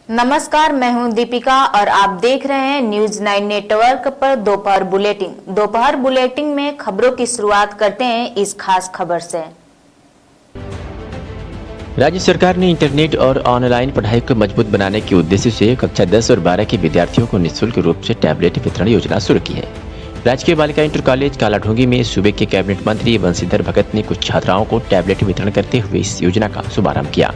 नमस्कार, मैं हूं दीपिका और आप देख रहे हैं न्यूज 9 नेटवर्क पर दोपहर बुलेटिन। दोपहर बुलेटिन में खबरों की शुरुआत करते हैं इस खास खबर से। राज्य सरकार ने इंटरनेट और ऑनलाइन पढ़ाई को मजबूत बनाने के उद्देश्य से कक्षा 10 और 12 के विद्यार्थियों को निःशुल्क रूप से टैबलेट वितरण योजना शुरू की है। राजकीय बालिका इंटर कॉलेज कालाढूंगी में सूबे के कैबिनेट मंत्री बंशीधर भगत ने कुछ छात्राओं को टैबलेट वितरण करते हुए इस योजना का शुभारंभ किया।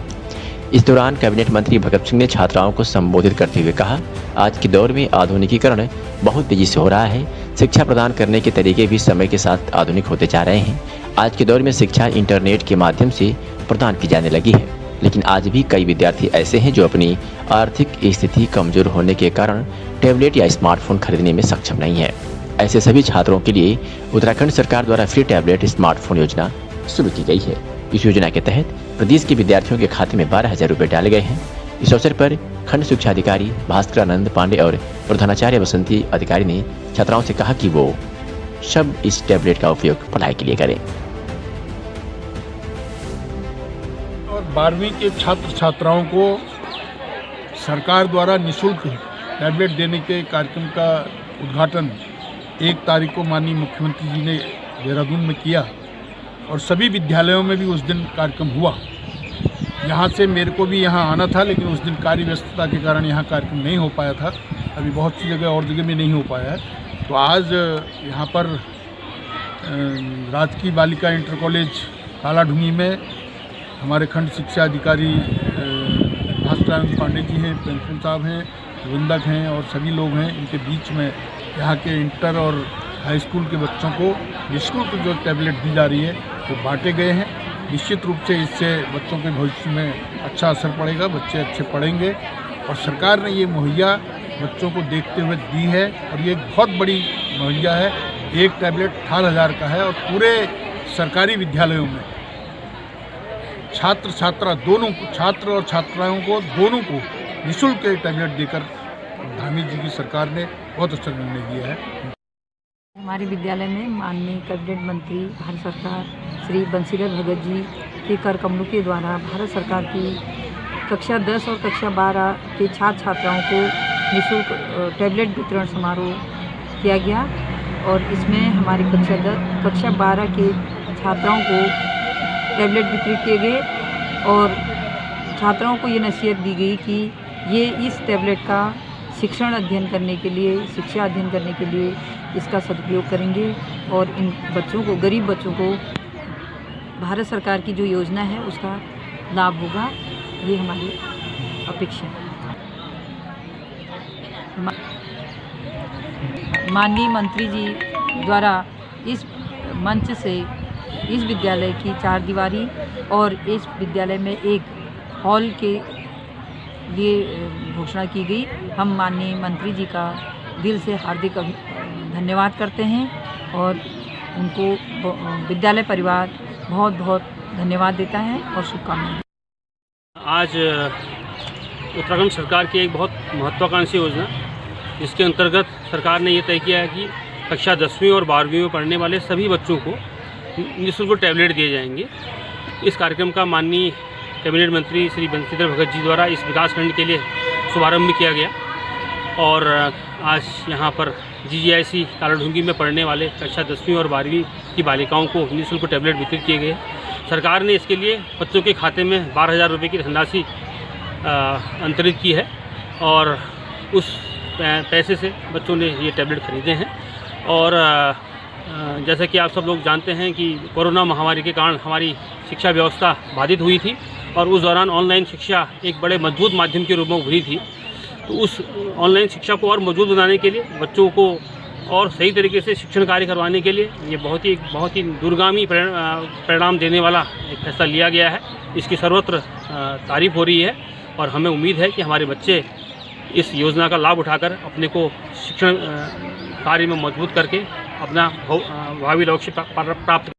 इस दौरान कैबिनेट मंत्री भगत सिंह ने छात्राओं को संबोधित करते हुए कहा, आज के दौर में आधुनिकीकरण बहुत तेजी से हो रहा है। शिक्षा प्रदान करने के तरीके भी समय के साथ आधुनिक होते जा रहे हैं। आज के दौर में शिक्षा इंटरनेट के माध्यम से प्रदान की जाने लगी है, लेकिन आज भी कई विद्यार्थी ऐसे हैं जो अपनी आर्थिक स्थिति कमजोर होने के कारण टैबलेट या स्मार्टफोन खरीदने में सक्षम नहीं है। ऐसे सभी छात्रों के लिए उत्तराखंड सरकार द्वारा फ्री टैबलेट स्मार्टफोन योजना शुरू की गई है। इस योजना के तहत प्रदेश के विद्यार्थियों के खाते में 12,000 रुपये डाले गए हैं। इस अवसर पर खंड शिक्षा अधिकारी भास्करानंद पांडे और प्रधानाचार्य बसंती अधिकारी ने छात्राओं से कहा कि वो सब इस टैबलेट का उपयोग पढ़ाई के लिए करें। और 12वीं के छात्र छात्राओं को सरकार द्वारा निःशुल्क टैबलेट देने के कार्यक्रम का उद्घाटन 1 तारीख को माननीय मुख्यमंत्री जी ने देहरादून में किया और सभी विद्यालयों में भी उस दिन कार्यक्रम हुआ। यहाँ से मेरे को भी यहाँ आना था, लेकिन उस दिन कार्य व्यस्तता के कारण यहाँ कार्यक्रम नहीं हो पाया था। अभी बहुत सी जगह और जगह में नहीं हो पाया है। तो आज यहाँ पर राजकीय बालिका इंटर कॉलेज कालाढूंगी में हमारे खंड शिक्षा अधिकारी भास्करानंद पांडे जी हैं, प्रिंसिपल साहब हैं, प्रबंधक हैं और सभी लोग हैं। इनके बीच में यहाँ के इंटर और हाई स्कूल के बच्चों को निःशुल्क जो टैबलेट दी जा रही है वो बांटे गए हैं। निश्चित रूप से इससे बच्चों के भविष्य में अच्छा असर पड़ेगा, बच्चे अच्छे पढ़ेंगे और सरकार ने ये मुहैया बच्चों को देखते हुए दी है और ये बहुत बड़ी मुहैया है। एक टैबलेट 18,000 का है और पूरे सरकारी विद्यालयों में छात्र और छात्राओं को दोनों को निःशुल्क टैबलेट देकर धामी जी की सरकार ने बहुत अच्छा निर्णय लिया है। हमारे विद्यालय में माननीय कैबिनेट मंत्री भारत सरकार श्री बंशीधर भगत जी के कर कमलों के द्वारा भारत सरकार की कक्षा 10 और कक्षा 12 के छात्र छात्राओं को निःशुल्क टैबलेट वितरण समारोह किया गया और इसमें हमारी कक्षा 12 के छात्राओं को टैबलेट वितरित किए गए और छात्राओं को ये नसीहत दी गई कि ये इस टैबलेट का शिक्षा अध्ययन करने के लिए इसका सदुपयोग करेंगे और इन बच्चों को, गरीब बच्चों को भारत सरकार की जो योजना है उसका लाभ होगा, ये हमारी अपेक्षा है। माननीय मंत्री जी द्वारा इस मंच से इस विद्यालय की 4 दीवारी और इस विद्यालय में एक हॉल के लिए घोषणा की गई। हम माननीय मंत्री जी का दिल से हार्दिक धन्यवाद करते हैं और उनको विद्यालय परिवार बहुत बहुत धन्यवाद देता है और शुभकामनाएं। आज उत्तराखंड सरकार की एक बहुत महत्वाकांक्षी योजना, जिसके अंतर्गत सरकार ने ये तय किया है कि कक्षा 10वीं और 12वीं में पढ़ने वाले सभी बच्चों को निःशुल्क टैबलेट दिए जाएंगे। इस कार्यक्रम का माननीय कैबिनेट मंत्री श्री बंशीधर भगत जी द्वारा इस विकासखंड के लिए शुभारंभ किया गया और आज यहाँ पर GGIC कालाढूंगी में पढ़ने वाले कक्षा 10वीं और 12वीं की बालिकाओं को निःशुल्क टैबलेट वितरित किए गए। सरकार ने इसके लिए बच्चों के खाते में 12,000 रुपये की धनराशि अंतरित की है और उस पैसे से बच्चों ने ये टैबलेट खरीदे हैं। और जैसा कि आप सब लोग जानते हैं कि कोरोना महामारी के कारण हमारी शिक्षा व्यवस्था बाधित हुई थी और उस दौरान ऑनलाइन शिक्षा एक बड़े मजबूत माध्यम के रूप में उभरी थी। तो उस ऑनलाइन शिक्षा को और मजबूत बनाने के लिए, बच्चों को और सही तरीके से शिक्षण कार्य करवाने के लिए ये बहुत ही दूरगामी परिणाम देने वाला एक फैसला लिया गया है। इसकी सर्वत्र तारीफ हो रही है और हमें उम्मीद है कि हमारे बच्चे इस योजना का लाभ उठाकर अपने को शिक्षण कार्य में मजबूत करके अपना भावी लक्ष्य प्राप्त